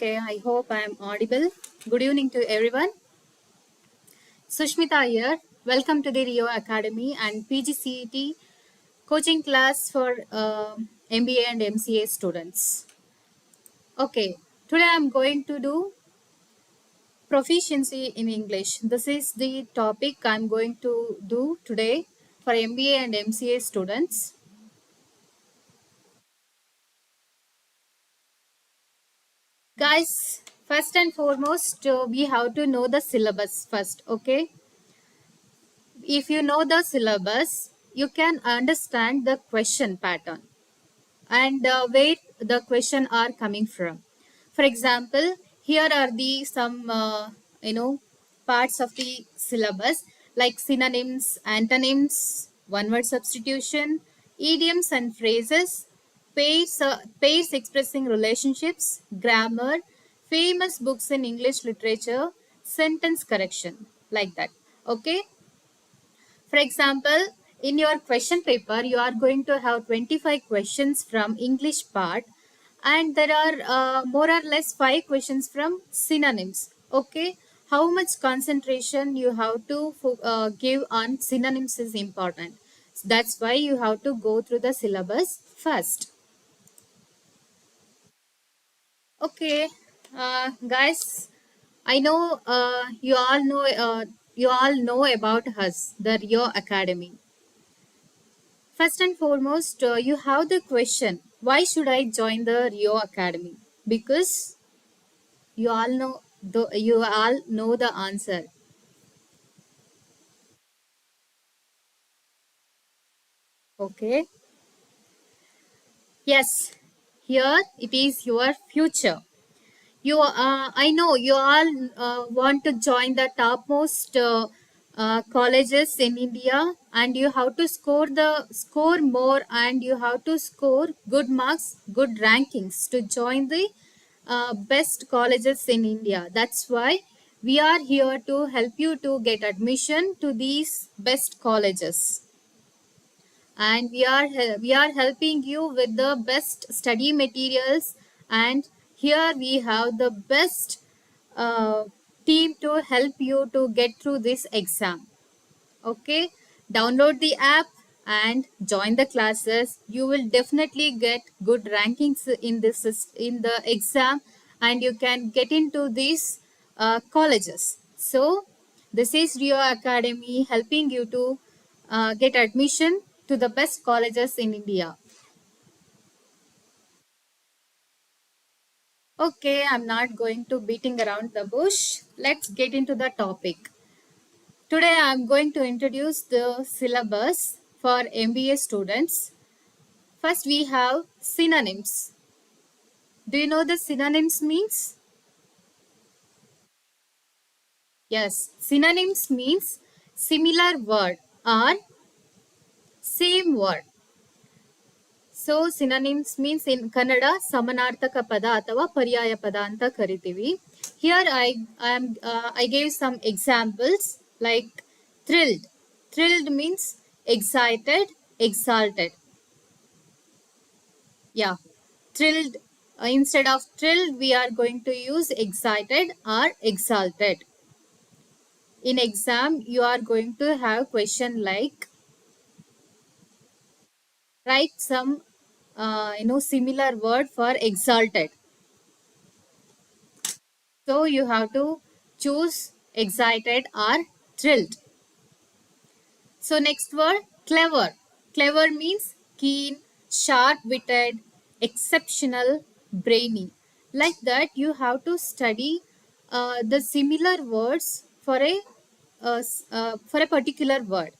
Okay, I hope I am audible. Good evening to everyone. Sushmita here. Welcome to the Rio Academy and PGCET coaching class for MBA and MCA students. Okay, today I am going to do proficiency in English. This is the topic I am going to do today for MBA and MCA students. Guys, first and foremost, we have to know the syllabus first, okay? If you know the syllabus, you can understand the question pattern and where the question are coming from. For example, here are the some parts of the syllabus like synonyms, antonyms, one word substitution, idioms and phrases, pairs expressing relationships, grammar, famous books in English literature, sentence correction, like that. Okay. For example, in your question paper, you are going to have 25 questions from English part, and there are more or less 5 questions from synonyms. Okay, how much concentration you have to give on synonyms is important. That's why you have to go through the syllabus first. Okay, guys, I know you all know about us, the Rio Academy. First and foremost, you have the question, why should I join the Rio Academy? Because you all know the answer. Okay. Yes, here it is your future. I know you all want to join the topmost colleges in India, and you have to score more, and you have to score good marks, good rankings to join the best colleges in India. That's why we are here to help you to get admission to these best colleges, and we are helping you with the best study materials, and here we have the best uh, team to help you to get through this exam. Okay, download the app and join the classes. You will definitely get good rankings in the exam, and you can get into these colleges. So this is Rio Academy helping you to get admission to the best colleges in India. Okay, I'm not going to beating around the bush. Let's get into the topic. Today I'm going to introduce the syllabus for MBA students. First we have synonyms. Do you know the synonyms means? Yes, synonyms means similar word or same word. So synonyms means in Kannada ಸಮಾನಾರ್ಥಕ ಪದ ಅಥವಾ ಪರ್ಯಾಯ ಪದ ಅಂತ ಕರಿತೀವಿ. Here I gave some examples like thrilled. Thrilled means excited, exalted. Yeah, thrilled. Instead of thrilled, we are going to use excited or exalted. In exam, you are going to have question like write some similar word for exalted. So you have to choose excited or thrilled. So next word, clever. Clever means keen, sharp-witted, exceptional, brainy. Like that, you have to study the similar words for a particular word.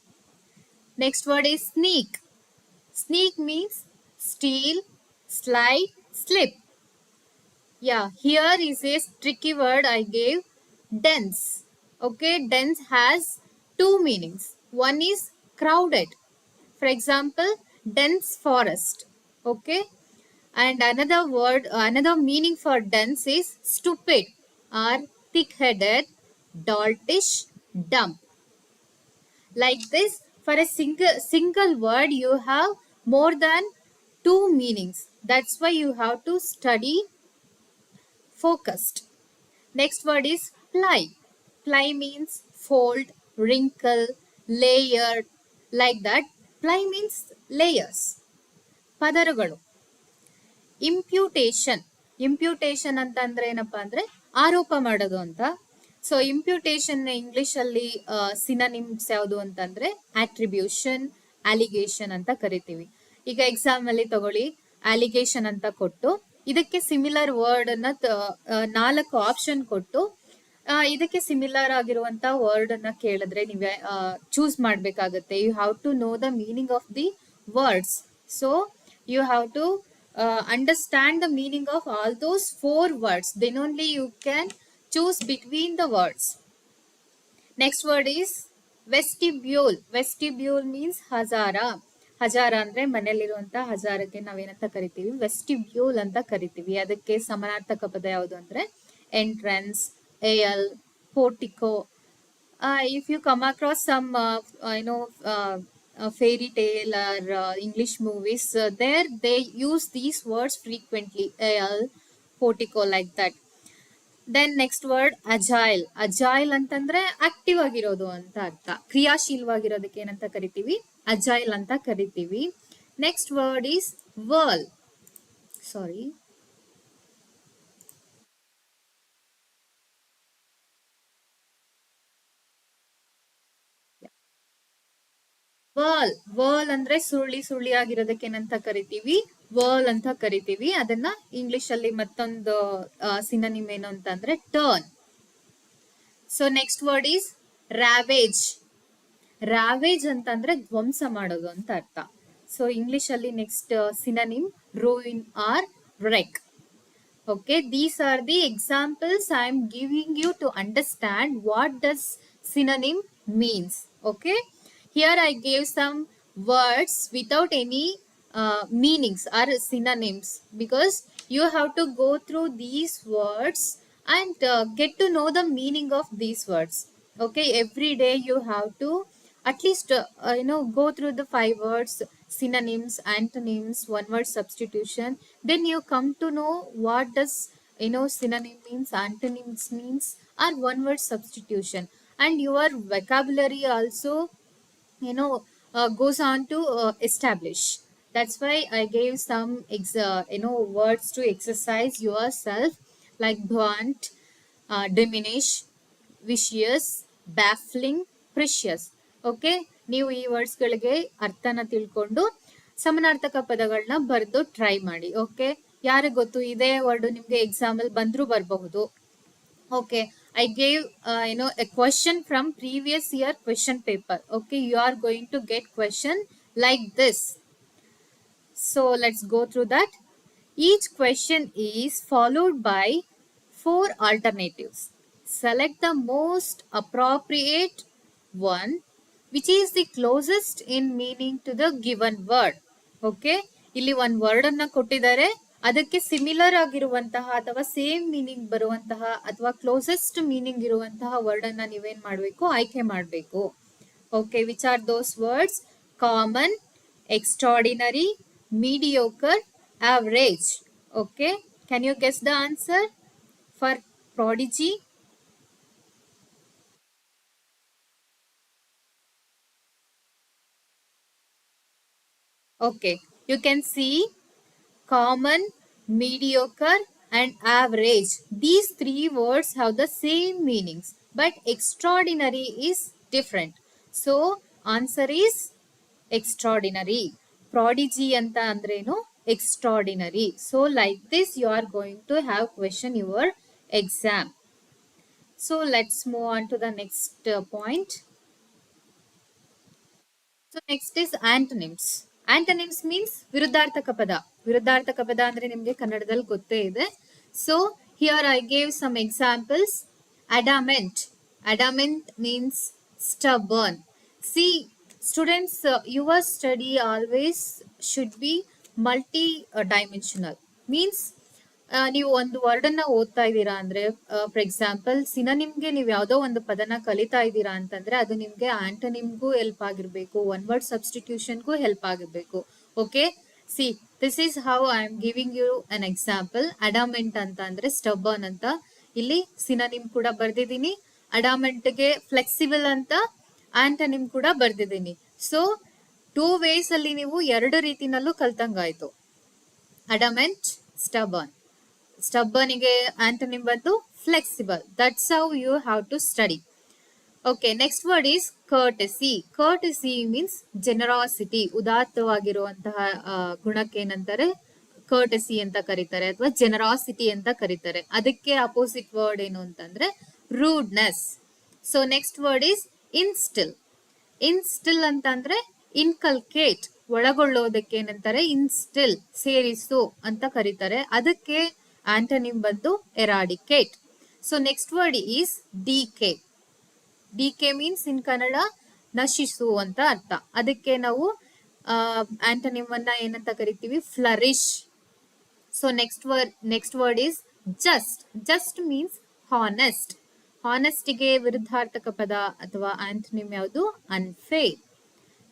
Next word is sneak. Sneak means steal, slide, slip. Yeah, here is a tricky word I gave, dense. Okay, dense has two meanings. One is crowded. For example, dense forest. Okay, and another meaning for dense is stupid or thick-headed, doltish, dumb. Like this, for a single word, you have more than two meanings. That's why you have to study focused. Next word is ply. Ply means fold, wrinkle, layered, like that. Ply means layers, ಪದರಗಳು. ಇಂಪ್ಯೂಟೇಷನ್. ಇಂಪ್ಯೂಟೇಷನ್ ಅಂತ ಅಂದ್ರೆ ಏನಪ್ಪಾ ಅಂದ್ರೆ ಆರೋಪ ಮಾಡೋದು ಅಂತ. So ಇಂಪ್ಯೂಟೇಷನ್ English ಅಲ್ಲಿ synonyms ಯಾವುದು ಅಂತಂದ್ರೆ ಅಟ್ರಿಬ್ಯೂಷನ್, ಅಲಿಗೇಷನ್ ಅಂತ ಕರಿತೀವಿ. ಈಗ ಎಕ್ಸಾಮ್ ಅಲ್ಲಿ ತಗೊಳ್ಳಿ, ಅಲಿಗೇಷನ್ ಅಂತ ಕೊಟ್ಟು ಇದಕ್ಕೆ ಸಿಮಿಲರ್ ವರ್ಡ್ ಅನ್ನ 4 ಆಪ್ಷನ್ ಕೊಟ್ಟು ಇದಕ್ಕೆ ಸಿಮಿಲರ್ ಆಗಿರುವಂತ ವರ್ಡ್ ಅನ್ನ ಕೇಳಿದ್ರೆ ನೀವೇ ಚೂಸ್ ಮಾಡ್ಬೇಕಾಗತ್ತೆ. You have to know the meaning of the words. So you have to understand the meaning of all those 4 words, then only you can choose between the words. Next word is vestibule. Vestibule means hazara. ಹಜಾರ ಅಂದ್ರೆ ಮನೆಯಲ್ಲಿರುವಂತ ಹಜಾರಕ್ಕೆ ನಾವೇನಂತ ಕರಿತೀವಿ, ವೆಸ್ಟಿಬ್ಯೂಲ್ ಅಂತ ಕರಿತೀವಿ. ಅದಕ್ಕೆ ಸಮಾನಾರ್ಥಕ ಪದ ಯಾವುದು ಅಂದ್ರೆ entrance, aisle, portico. If you come across some fairy tale or English movies, there they use these words frequently, portico, like that. Then next word agile. Agile ಅಂತಂದ್ರೆ ಆಕ್ಟಿವ್ ಆಗಿರೋದು ಅಂತ ಅರ್ಥ. ಕ್ರಿಯಾಶೀಲವಾಗಿರೋದಕ್ಕೆ ಏನಂತ ಕರಿತೀವಿ, agile ಅಂತ ಕರಿತೀವಿ. Next word is whirl. Sorry, whirl. Whirl ಅಂದ್ರೆ ಸುರುಳಿ ಸುರುಳಿ ಆಗಿರೋದಕ್ಕೆ ಏನಂತ ಕರಿತೀವಿ, ವರ್ಲ್ ಅಂತ ಕರಿತೀವಿ. ಅದನ್ನ ಇಂಗ್ಲಿಷ್ ಅಲ್ಲಿ ಮತ್ತೊಂದು ಸಿನೋನಿಮ್ ಏನು ಅಂತ ಅಂದ್ರೆ turn. So next word is ravage. Ravage ಅಂತಂದ್ರೆ ಧ್ವಂಸ ಮಾಡೋದು ಅಂತ ಅರ್ಥ. ಸೊ ಇಂಗ್ಲಿಷ್ ಅಲ್ಲಿ next synonym ruin or wreck. Okay, these are the examples I am giving you to understand what does synonym means. Okay, here I gave some words without any meanings or synonyms, because you have to go through these words and get to know the meaning of these words. Okay, every day you have to at least go through the 5 words, synonyms, antonyms, one word substitution. Then you come to know what does synonym means, antonyms means, or one word substitution. And your vocabulary also goes on to establish. That's why I gave some words to exercise yourself, like blunt, diminish, vicious, baffling, precious. Okay, ನೀವು ಈ words ಗಳಿಗೆ ಅರ್ಥನ ತಿಳ್ಕೊಂಡು ಸಮಾನಾರ್ಥಕ ಪದಗಳನ್ನ ಬರೆದು try ಮಾಡಿ. Okay, ಯಾರಿಗೆ ಗೊತ್ತು ಇದೇ ವರ್ಡ್ ನಿಮ್ಗೆ ಎಕ್ಸಾಮ್ ಅಲ್ಲಿ ಬಂದ್ರೂ ಬರಬಹುದು. Okay, I gave a question from previous year question paper. Okay, you are going to get question like this. So let's go through that. Each question is followed by 4 alternatives. Select the most appropriate one which is the closest in meaning to the given word. Okay, ಇಲ್ಲಿ ಒಂದು word ಅನ್ನ ಕೊಟ್ಟಿದ್ದಾರೆ, ಅದಕ್ಕೆ similar ಆಗಿರುವಂತಹ ಅಥವಾ same meaning ಬರುವಂತಹ ಅಥವಾ closest meaning ಇರುವಂತಹ ವರ್ಡ್ ಅನ್ನ ನೀವೇನ್ ಮಾಡಬೇಕು, ಆಯ್ಕೆ ಮಾಡಬೇಕು. Okay, which are those words? Common, extraordinary, mediocre, average. Okay, can you guess the answer for prodigy? Okay, you can see common, mediocre and average. These 3 words have the same meanings, but extraordinary is different. So answer is extraordinary. Prodigy anta andrenu extraordinary. So like this you are going to have question your exam. So let's move on to the next point. So next is antonyms. Antonyms means ವಿರುದ್ಧಾರ್ಥಕ ಪದ. ವಿರುದ್ಧಾರ್ಥಕ ಪದ ಅಂದ್ರೆ ನಿಮಗೆ ಕನ್ನಡದಲ್ಲಿ ಗೊತ್ತೇ ಇದೆ. So here I gave some examples. Adamant. Adamant means stubborn. See students, your study always should be multi-dimensional. Means ನೀವು ಒಂದು word ಅನ್ನ ಓದ್ತಾ ಇದ್ದೀರಾ ಅಂದ್ರೆ, ಫಾರ್ ಎಕ್ಸಾಂಪಲ್ ಸಿನೋನಿಮ್ಗೆ ನೀವು ಯಾವ್ದೋ ಒಂದು ಪದನ ಕಲಿತಾ ಇದ್ದೀರಾ ಅಂತಂದ್ರೆ ಅದು ನಿಮ್ಗೆ ಆಂಟೋನಿಮ್ಗೂ ಹೆಲ್ಪ್ ಆಗಿರ್ಬೇಕು, ಒನ್ ವರ್ಡ್ ಸಬ್ಸ್ಟಿಟ್ಯೂಷನ್ಗೂ ಹೆಲ್ಪ್ ಆಗಿರ್ಬೇಕು. Okay, See, this is how I am giving you an example. Adamant ಅಂತ ಅಂದ್ರೆ stubborn ಅಂತ. ಇಲ್ಲಿ ಸಿನೋನಿಮ್ ಕೂಡ ಬರ್ದಿದ್ದೀನಿ. ಅಡಾಮೆಂಟ್ ಗೆ ಫ್ಲೆಕ್ಸಿಬಲ್ ಅಂತ ಆಂಟನಿಮ್ ಕೂಡ ಬರ್ದಿದ್ದೀನಿ. ಸೊ 2 ways ಅಲ್ಲಿ ನೀವು 2 ರೀತಿನಲ್ಲೂ ಕಲ್ತಂಗಾಯ್ತು. Adamant, stubborn. ಸ್ಟಬರ್ನ್ ಗೆ ಆಂಟನಿಮ್ ಬಂದು flexible. That's how you have to study. Okay, next word is courtesy. Courtesy means generosity. ಉದಾತ್ತವಾಗಿರುವಂತಹ ಗುಣಕ್ಕೆ ಏನಂತಾರೆ, courtesy ಅಂತ ಕರೀತಾರೆ ಅಥವಾ generosity ಅಂತ ಕರೀತಾರೆ. ಅದಕ್ಕೆ ಅಪೋಸಿಟ್ ವರ್ಡ್ ಏನು ಅಂತಂದ್ರೆ rudeness. So next word is instill. Instill ಅಂತಂದ್ರೆ inculcate, ಒಳಗೊಳ್ಳೋದಕ್ಕೆ ಏನಂತಾರೆ instill, ಸೇರಿಸು ಅಂತ ಕರೀತಾರೆ. ಅದಕ್ಕೆ ಆಂಟನಿಮ್ ಬಂದು eradicate. So next word is decay. Decay means in Kannada ನಶಿಸು ಅಂತ ಅರ್ಥ. ಅದಕ್ಕೆ ನಾವು ಆಂಟನಿಮ್ ಅನ್ನ ಏನಂತ ಕರಿತೀವಿ, flourish. So next word is just. Just means honest. Honest ಗೆ ವಿರುದ್ಧಾರ್ಥಕ ಪದ ಅಥವಾ ಆಂಟನಿಮ್ ಯಾವುದು, unfair.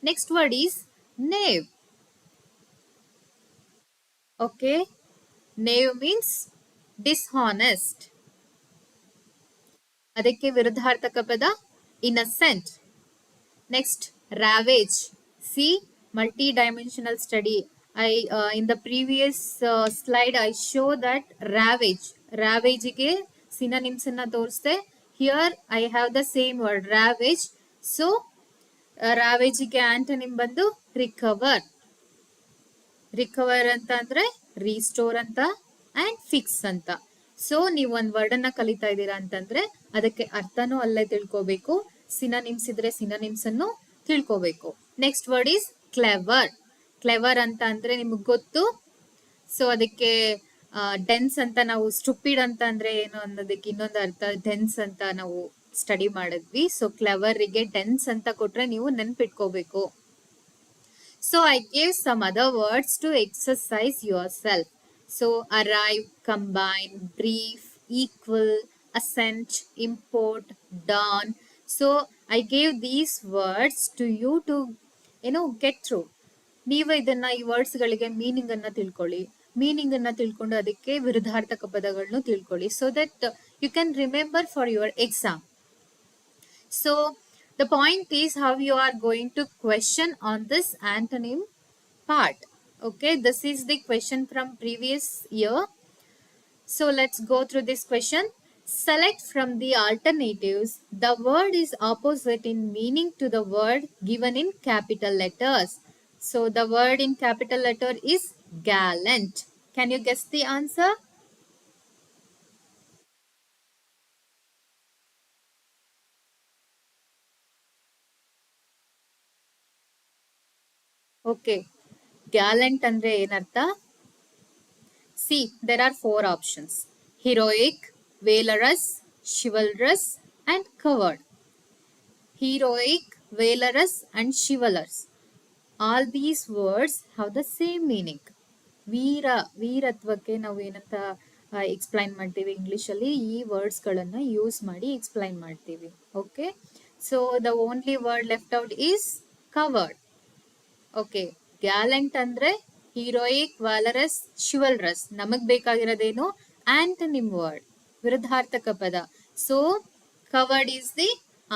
Next word is naive. Okay, naive means dishonest. ಅದಕ್ಕೆ ವಿರುದ್ಧಾರ್ಥಕ ಪದ innocent. Next, ravage. See, multi-dimensional study. In the previous slide I show that ravage ಗೆ synonyms ಅನ್ನ ತೋರಿಸ್ದೆ. Here I have the same word, ravage. So ravage ಗೆ antonym ಬಂದು recover. recover ಅಂತ ಅಂದ್ರೆ restore ಅಂತ and fix ಅಂತ. ಸೊ ನೀವು ಒಂದ್ ವರ್ಡ್ ಅನ್ನ ಕಲಿತಾ ಇದ್ದೀರಾ ಅಂತಂದ್ರೆ ಅದಕ್ಕೆ ಅರ್ಥನೂ ಅಲ್ಲೇ ತಿಳ್ಕೋಬೇಕು, ಸಿನೋನಿಮ್ಸ್ ಇದ್ರೆ ಸಿನೋನಿಮ್ಸ್ ಅನ್ನು ತಿಳ್ಕೋಬೇಕು. Next word is clever. Clever ಅಂತ ಅಂದ್ರೆ ನಿಮಗ್ ಗೊತ್ತು. ಸೊ ಅದಕ್ಕೆ ಡೆನ್ಸ್ ಅಂತ, ನಾವು ಸ್ಟುಪಿಡ್ ಅಂತ ಅಂದ್ರೆ ಏನು ಅನ್ನೋದಕ್ಕೆ ಇನ್ನೊಂದು ಅರ್ಥ ಡೆನ್ಸ್ ಅಂತ ನಾವು ಸ್ಟಡಿ ಮಾಡಿದ್ವಿ. ಸೊ ಕ್ಲೆವರ್ ಗೆ ಡೆನ್ಸ್ ಅಂತ ಕೊಟ್ರೆ ನೀವು ನೆನ್ಪಿಟ್ಕೋಬೇಕು. So I gave some other words to exercise yourself. So arrive, combine, brief, equal, assent, import, dawn. So I gave these words to you to get through. ನೀವು ಇದನ್ನ ಈ words ಗಳಿಗೆ meaning ಅನ್ನ ತಿಳ್ಕೊಳ್ಳಿ. ಮೀನಿಂಗ್ ಅನ್ನ ತಿಳ್ಕೊಂಡು ಅದಕ್ಕೆ ವಿರುದ್ಧಾರ್ಥಕ ಪದಗಳನ್ನು ತಿಳ್ಕೊಳ್ಳಿ. So that you can remember for your exam. So the point is how you are going to question on this antonym part. Okay, this is the question from previous year. So let's go through this question. Select from the alternatives the word is opposite in meaning to the word given in capital letters. So the word in capital letter is gallant. Can you guess the answer? Okay, gallant andre ಏನರ್ಥ? See, there are 4 options: heroic, valorous, chivalrous and coward. Heroic, valorous and chivalrous. All these words have the same meaning. ವೀರತ್ವಕ್ಕೆ ನಾವು ಏನಂತ explain ಮಾಡ್ತೀವಿ English ಅಲ್ಲಿ, ಈ words ಗಳನ್ನ use ಮಾಡಿ explain ಮಾಡ್ತೀವಿ. Okay, so the only word left out is covered. Okay, gallant ಅಂದ್ರೆ heroic, ವ್ಯಾಲರಸ್, ಶಿವಲ್ರಸ್. ನಮಗ್ ಬೇಕಾಗಿರೋದೇನು, ಆಂಟನಿಮ್ ವರ್ಡ್, ವಿರುದ್ಧಾರ್ಥಕ ಪದ. So covered is the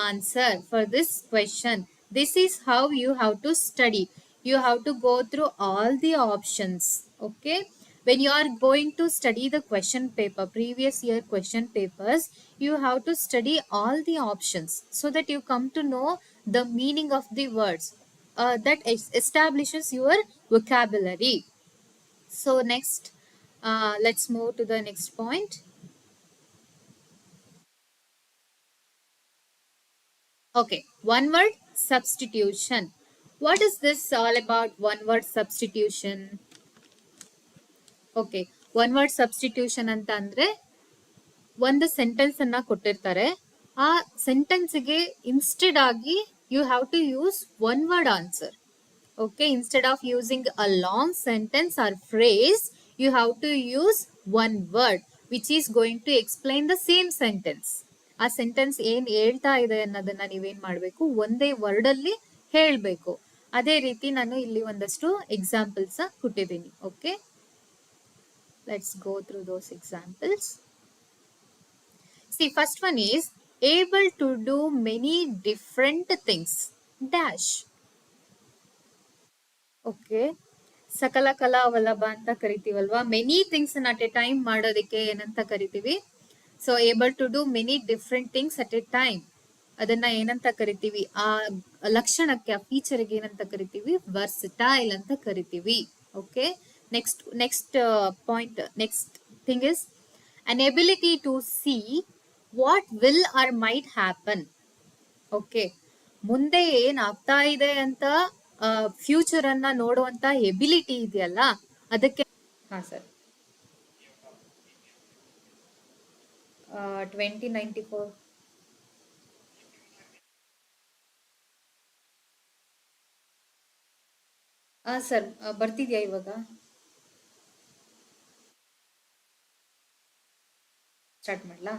answer for this question. This is how you have to study. You have to go through all the options. Okay, when you are going to study the question paper, previous year question papers, you have to study all the options so that you come to know the meaning of the words. That establishes your vocabulary. So next, let's move to the next point. Okay, one word substitution. What is this all about, one word substitution? Okay, one word substitution ಅಂತ ಅಂದ್ರೆ ಒಂದು sentence ಅನ್ನ ಕೊಟ್ಟಿರ್ತಾರೆ. ಆ sentence ಗೆ instead ಆಗಿ you have to use one word answer. Okay, instead of using a long sentence or phrase, you have to use one word which is going to explain the same sentence. ಆ sentence ಏನ್ ಹೇಳ್ತಾ ಇದೆ ಅನ್ನೋದನ್ನ ನೀವೇನ್ ಮಾಡ್ಬೇಕು, ಒಂದೇ word ಅಲ್ಲಿ ಹೇಳ್ಬೇಕು. ಅದೇ ರೀತಿ ನಾನು ಇಲ್ಲಿ ಒಂದಷ್ಟು ಎಕ್ಸಾಂಪಲ್ಸ್ ಕೊಟ್ಟಿದ್ದೀನಿ. Okay, let's go through those examples. See, first one is able to do many different things dash. Okay, ಸಕಲ ಕಲಾ ವಲ್ಲಭ ಅಂತ ಕರಿತೀವಲ್ವಾ, many things at a time ಮಾಡೋದಕ್ಕೆ ಏನಂತ ಕರಿತೀವಿ? So able to do many different things at a time, ಅದನ್ನ ಏನಂತ ಕರಿತೀವಿ? ಆ ಲಕ್ಷಣಕ್ಕೆ, ಆ ಫೀಚರ್ಗೆ ಏನಂತ ಕರಿತೀವಿ? ವರ್ಸಟೈಲ್ ಅಂತ ಕರಿತೀವಿ. Okay, next point, next thing is an ability to see what will or might happen. Okay, ಮುಂದೆ ಏನ್ ಆಗ್ತಾ ಇದೆ ಅಂತ ಫ್ಯೂಚರ್ ಅನ್ನ ನೋಡುವಂತ ಎಬಿಲಿಟಿ ಇದೆಯಲ್ಲ, ಅದಕ್ಕೆ. ಹಾ ಸರ್, 2094. ಹಾ ಸರ್, ಬರ್ತಿದ್ಯಾ ಇವಾಗ? ಸ್ಟಾರ್ಟ್ ಮಾಡ್ಲಾ?